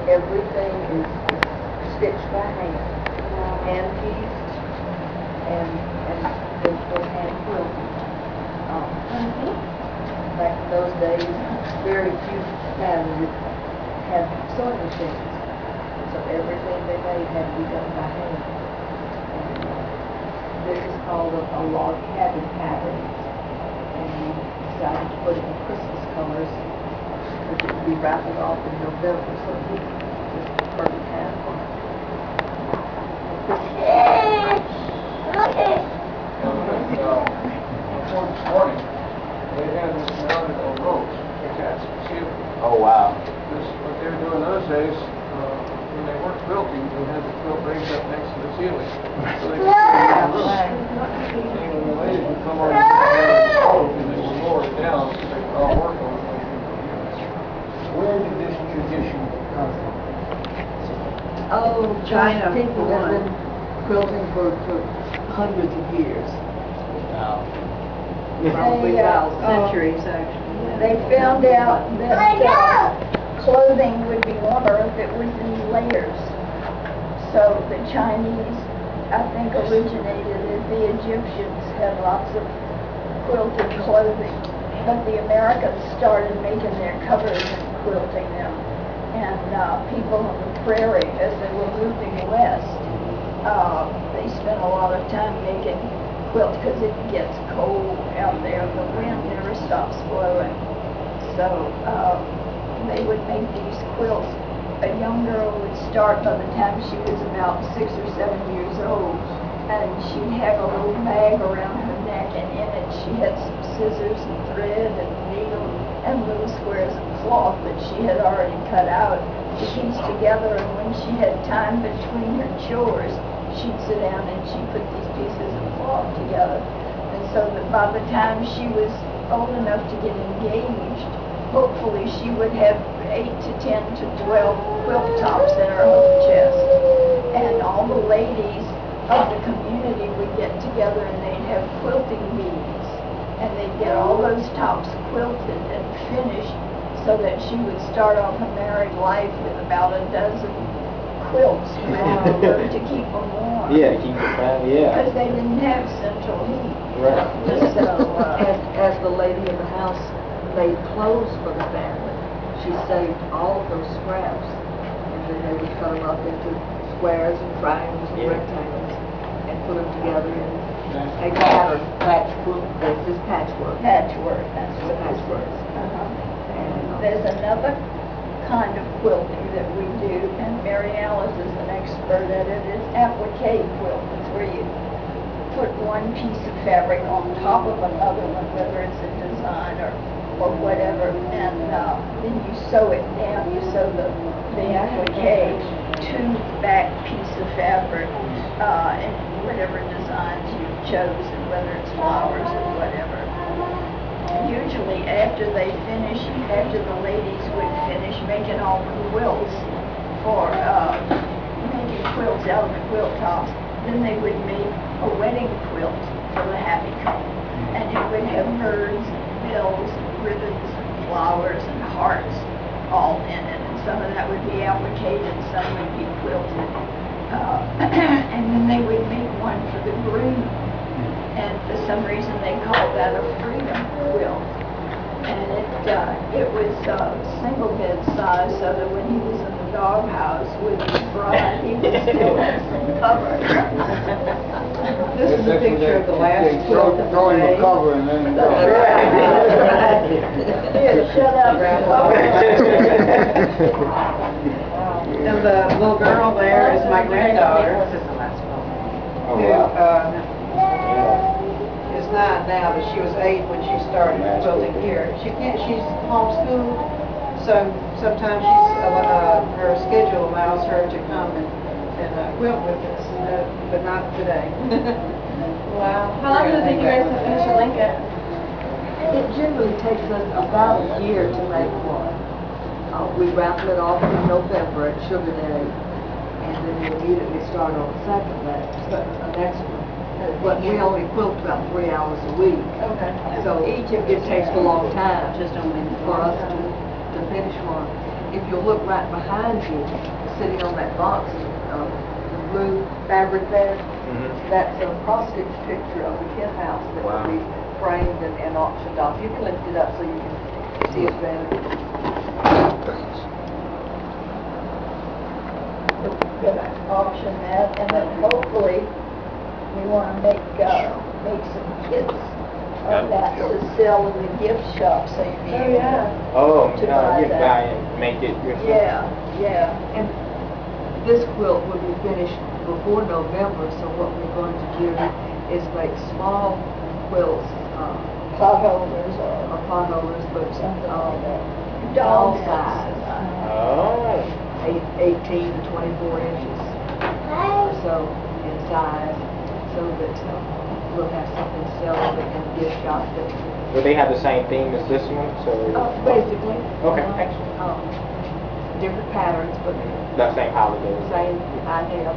everything is stitched by hand pieced, and then hand quilted. Back in those days, very few families had sewing machines, so everything they made had to be done by hand. And this is called a log cabin pattern, and we decided to put it in Christmas colors, which would be wrapping off in November, so it was just the perfect time for morning, they had this mounted on ropes, attached to the ceiling. Oh, wow. This, what they were doing those days, when they weren't quilting, they had the quilt raised up next to the ceiling, so they could see the roof. And when the ladies would come on the stove, and they would lower it down, so they could all work on it. Where did this tradition come from? Oh, China. People have been quilting for hundreds of years. Wow. Probably They, centuries, actually. They found out that clothing would be warmer if it was in layers. So the Chinese, I think, originated as the Egyptians had lots of quilted clothing. But the Americans started making their covers and quilting them. And people on the prairie, as they were moving west, they spent a lot of time making quilts because it gets cold out there. The wind never stops blowing. So they would make these quilts. A young girl would start by the time she was about 6 or 7 years old, and she'd have a little bag around her neck, and in it she had some scissors and thread and needle and little squares of cloth that she had already cut out to piece together. And when she had time between her chores, she'd sit down and she'd put these pieces of cloth together. And so that by the time she was old enough to get engaged, hopefully she would have 8 to 10 to 12 quilt tops in her home chest. And all the ladies of the community would get together and they'd have quilting bees. And they'd get all those tops quilted and finished so that she would start off a married life with about a dozen quilts to keep them warm. Yeah, keep it fine, yeah. Because they didn't have central heat. Right. So, as the lady of the house made clothes for the family, she saved all of those scraps, and then they would cut them up into squares and triangles and rectangles, and put them together in a pattern. Patchwork. This is patchwork. Patchwork, that's It's what a patchwork. And there's another kind of quilting that we do, and Mary Alice is an expert at it. It's applique quilt. It's where you put one piece of fabric on top of another one, whether it's a design or whatever, and then you sew it down. You sew the applique to the back piece of fabric in whatever designs you've chosen, whether it's flowers or whatever. Usually after the ladies would finish making all the quilts for making quilts out of the quilt tops, then they would make a wedding quilt for the happy couple. And it would have birds, bells, ribbons, and flowers, and hearts all in it. And some of that would be appliqued and some would be quilted. And then they would make one for the groom. And for some reason they called that a freedom quilt. And it was single bed size, so that when he was in the doghouse with his bride, he would still have some cover. This is a picture of the last quilt of the Throw him day. a cover and then go. Here, shut up. And the little girl there is my granddaughter. This is the last one. Oh, Who wow. is 9 now, but she was 8 when she started quilting here. She's homeschooled, so sometimes her schedule allows her to come and quilt with us, but not today. Wow. How long does it take you guys to finish a blanket? It generally takes us about a year to make one. We raffle it off in November at Sugar Day, and then we immediately start on the second day, the next one. But we only quilt about 3 hours a week, Okay. so it takes a long time Just only for us to finish one. if you look right behind you, sitting on that box, the blue fabric there, that's a prostate picture of a hen house that Wow. will be framed and auctioned off. You can lift it up so you can see it better. We're gonna auction that, and then hopefully, we wanna make some kits of that to sell in the gift shop, so you'd be able to. Oh, To no, buy you that. buy and make it yourself? Yeah. And this quilt will be finished before November, so what we're going to do is make small quilts, Potholders or or potholders, but something like that. doll Dog size, Oh. 18 to 24 inches or so in size, so that we'll have something to sell in the gift shop that, Will they have the same theme as this one? So basically. Okay. Different patterns, but the same holiday. same idea.